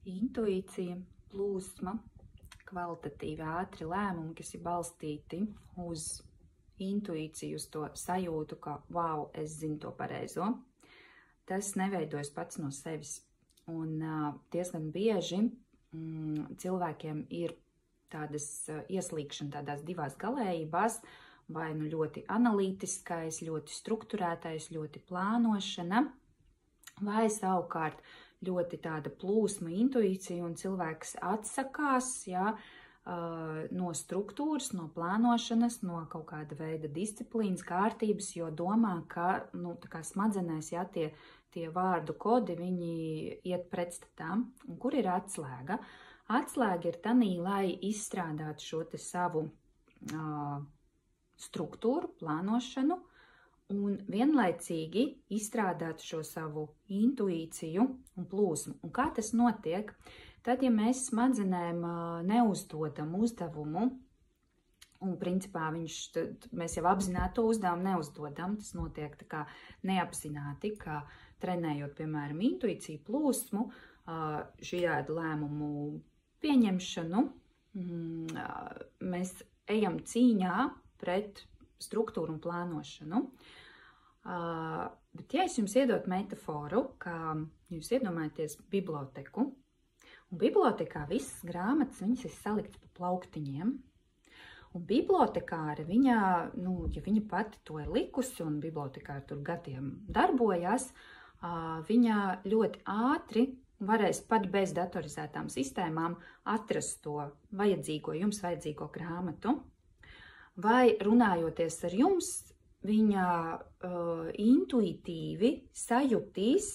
intuīcija, plūsma, kvalitatīvi ātri lēmumi, kas ir balstīti uz intuīciju, uz to sajūtu, ka, wow, es zinu to pareizo. Tas neveidojas pats no sevis. Un diezgan bieži cilvēkiem ir tādas ieslīgšana tādās divās galējībās, vai nu ļoti analītiskais, ļoti strukturētais, ļoti plānošana, vai savukārt ļoti tāda plūsma, intuīcija, un cilvēks atsakās, no struktūras, no plānošanas, no kaut kāda veida disciplīnas, kārtības, jo domā, ka, tā kā smadzenēs, tie vārdu kodi, viņi iet pretstatā. Un kur ir atslēga? Atslēga ir tanī, lai izstrādātu šo te savu struktūru, plānošanu, un vienlaicīgi izstrādāt šo savu intuīciju un plūsmu. Un kā tas notiek? Tad, ja mēs smadzenēm neuzdodam uzdevumu, un principā mēs jau apzināti to uzdevumu neuzdodam, tas notiek tā kā neapzināti, kā trenējot, piemēram, intuīciju, plūsmu, šādu lēmumu pieņemšanu, mēs ejam cīņā pret struktūru un plānošanu. Bet ja es jums iedotu metaforu, kā jūs iedomājaties biblioteku, un bibliotekā visas grāmatas, viņas ir saliktas pa plauktiņiem, un bibliotekāre, ja viņa pati to ir likusi, un bibliotekāre tur gadiem darbojās, viņa ļoti ātri varēs pat bez datorizētām sistēmām atrast to jums vajadzīgo grāmatu, vai runājoties ar jums, viņa intuitīvi sajutīs,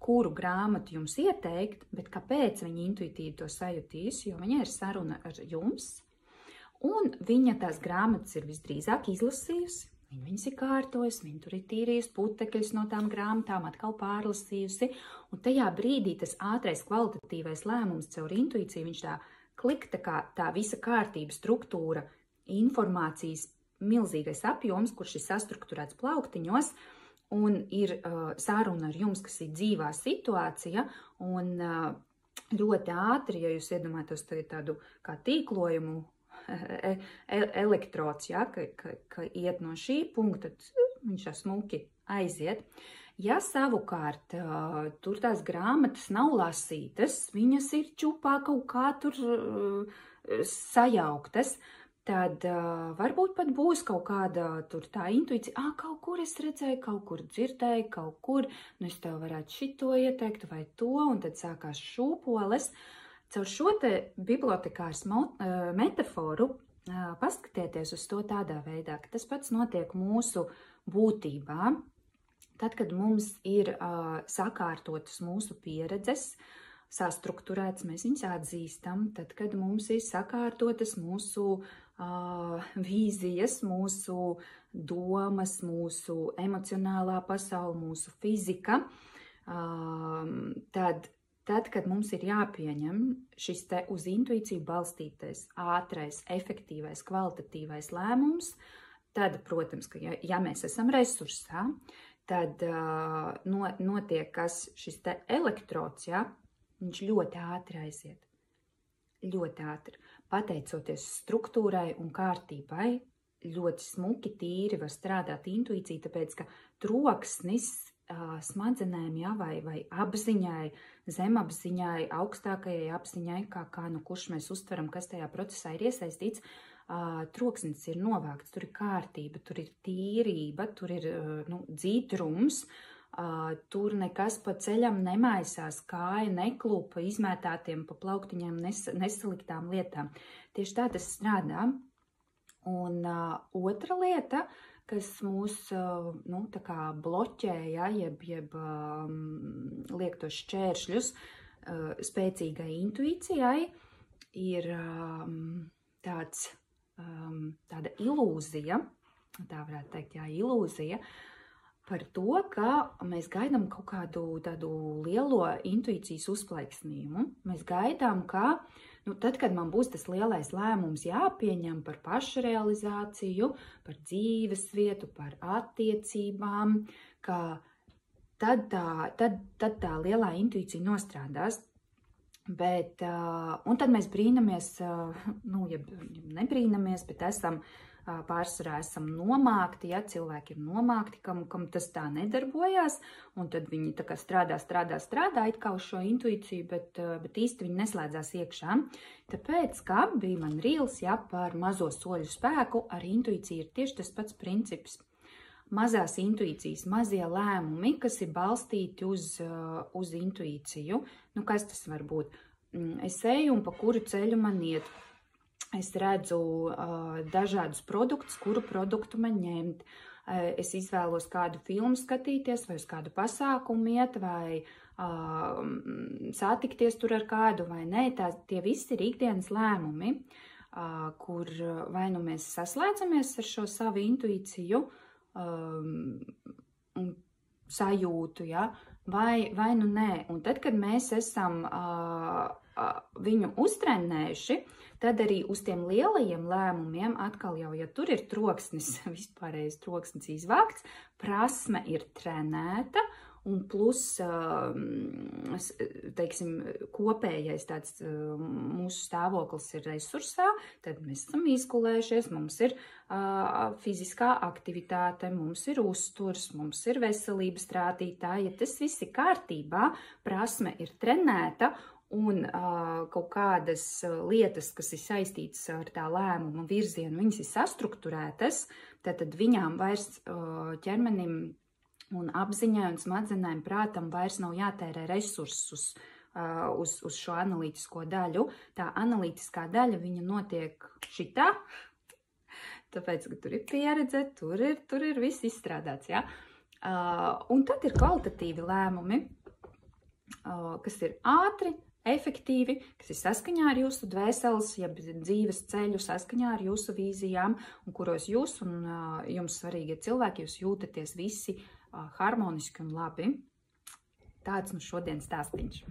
kuru grāmatu jums ieteikt, bet kāpēc viņa intuitīvi to sajutīs, jo viņa ir saruna ar jums, un viņa tās grāmatas ir visdrīzāk izlasījusi, viņa viņas ir kārtojusi, viņa tur ir tīrījusi putekļus no tām grāmatām, atkal pārlasījusi, un tajā brīdī tas ātrais kvalitatīvais lēmums caur intuīciju, viņš tā klik, tā visa kārtība, struktūra, informācijas milzīgais apjoms, kurš ir sastrukturēts plauktiņos, un ir saruna ar jums, kas ir dzīvā situācija, un ļoti ātri, ja jūs iedomājaties tādu kā tīklojumu, elektrods, ka iet no šī punkta, tad viņš smuki aiziet. Ja savukārt tur tās grāmatas nav lasītas, viņas ir čupā kaut kā tur sajauktas, tad varbūt pat būs kaut kāda tur tā intuīcija, kaut kur es redzēju, kaut kur dzirdēju, kaut kur, es tev varētu šito ieteikt vai to, un tad sākās šūpoles. Caur šo te bibliotekārs metaforu paskatieties uz to tādā veidā, ka tas pats notiek mūsu būtībā. Tad, kad mums ir sakārtotas mūsu pieredzes, sastrukturētas, mēs viņus atzīstam, tad, kad mums ir sakārtotas mūsu vīzijas, mūsu domas, mūsu emocionālā pasaule, mūsu fizika, tad, kad mums ir jāpieņem šis te uz intuīciju balstītais, ātrais, efektīvais, kvalitatīvais lēmums, tad, protams, ka ja mēs esam resursā, tad notiek, kas šis te elektrods, viņš ļoti ātri aiziet. Ļoti ātri. Pateicoties struktūrai un kārtībai, ļoti smuki, tīri var strādāt intuīcija, tāpēc, ka troksnis smadzenēm, vai apziņai, zemapziņai, augstākajai apziņai, kā kurš mēs uztveram, kas tajā procesā ir iesaistīts, troksnis ir novākts, tur ir kārtība, tur ir tīrība, tur ir dzītrums, tur nekas pa ceļam nemaisās, kāja neklūpa izmētātiem pa plauktiņiem nesaliktām lietām. Tieši tā tas strādā. Un otra lieta, kas mūs tā kā bloķē, jeb liek tos šķēršļus spēcīgai intuīcijai, ir tāda ilūzija, tā varētu teikt, ilūzija, par to, ka mēs gaidām kaut kādu tādu lielo intuīcijas uzplaiksnījumu. Mēs gaidām, ka tad, kad man būs tas lielais lēmums jāpieņem par pašrealizāciju, par dzīves vietu, par attiecībām, ka tad tā lielā intuīcija nostrādās. Un tad mēs brīnamies, ja nebrīnamies, bet pārsvarā esam nomākti, ja cilvēki ir nomākti, kam tas tā nedarbojās, un tad viņi tā kā strādā it kā uz šo intuīciju, bet īsti viņi neslēdzās iekšā. Tāpēc, kā bija man rīls, ja, par mazo soļu spēku, ar intuīciju ir tieši tas pats princips. Mazās intuīcijas, mazie lēmumi, kas ir balstīti uz intuīciju. Kas tas var būt? Es eju un pa kuru ceļu man iet. Es redzu dažādus produktus, kuru produktu man ņemt. Es izvēlos kādu filmu skatīties, vai uz kādu pasākumu iet, vai satikties tur ar kādu, vai nē. Tie visi ir ikdienas lēmumi, kur vai nu mēs saslēdzamies ar šo savu intuīciju, sajūtu, ja? vai nu nē. Un tad, kad mēs esam viņu uztrenējuši, tad arī uz tiem lielajiem lēmumiem atkal jau, ja tur ir troksnis, vispārējais troksnis izvākts, prasme ir trenēta, un plus, teiksim, kopējais tāds mūsu stāvoklis ir resursā, tad mēs esam izgulējušies, mums ir fiziskā aktivitāte, mums ir uzturs, mums ir veselības rādītāji. Ja tas viss ir kārtībā, prasme ir trenēta, un kaut kādas lietas, kas ir saistītas ar tā lēmuma virzienu, viņas ir sastrukturētas, tad viņām vairs ķermenim un apziņai un smadzenēm prātam vairs nav jātērē resursus uz šo analītisko daļu. Tā analītiskā daļa, viņa notiek šitā, tāpēc, ka tur ir pieredze, tur ir viss izstrādāts, ja? Un tad ir kvalitatīvi lēmumi, kas ir ātri, efektīvi, kas ir saskaņā ar jūsu dvēseles, ja dzīves ceļu, saskaņā ar jūsu vīzijām, un kuros jūs un jums svarīgi ir cilvēki, jūs jūtaties visi harmoniski un labi. Tāds mums šodien stāstīns.